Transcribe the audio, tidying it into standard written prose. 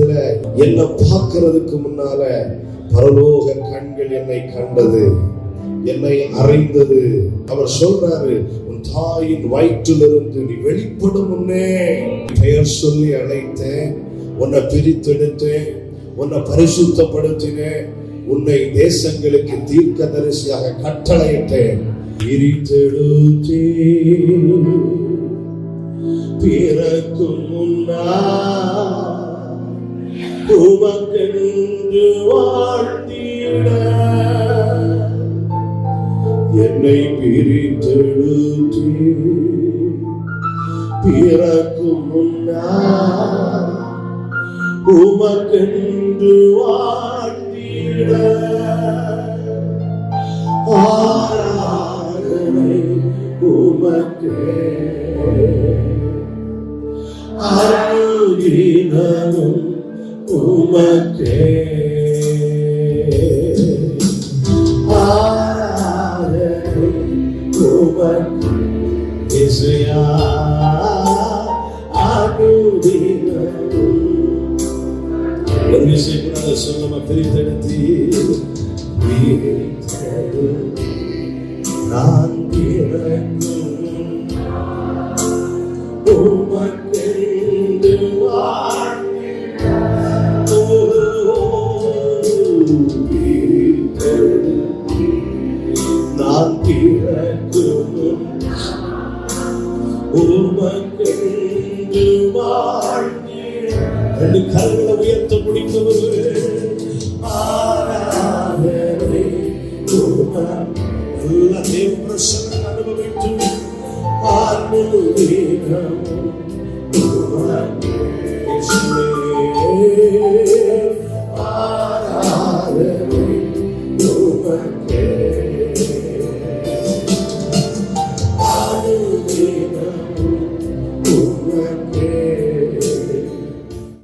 நேரத்துல என்ன பார்க்கிறதுக்கு முன்னால பரலோக கண்கள் என்னை கண்டது, என்னை அறிந்தது. அவர் சொல்றாரு, உன் தாயின் வயிற்றிலிருந்து நீ வெளிப்படும் முன்னே பெயர் சொல்லி அழைத்தேன், உன்னை பிரித்தெடுத்தேன், உன்னை பரிசுத்தப்படுத்தினேன், உன்னை தேசங்களுக்கு தீர்க்கதரிசியாக கட்டளையிட்டேன். பிரித்தெடுத்தே பிறக்கும் முன்னா உமக்கென்று வாழ்த்திட என்னை பிரித்தெடுத்தே பிறக்கும் முன்னா உமக்கென்று வாழ்த்திட ஆராதனை உமக்கே அனுதினமும் உமக்கே ஆராதனை உமக்கே இசையா அனுதினமும். ஒரு விஷயம் கூட சொல்லுமா, பிரித்தெடுத்தி நான் பிறக்கும் உமக்கென்று வாழ்த்திட நான் பிறக்கும் உமக்கென்று வாழ்த்திட. ரெண்டு கரங்களை உயர்த்த முடிந்தவர்களே, ஆராதனை எல்லா தேவ பிரசன்னம் அனுபவித்து ஆத்மீகம்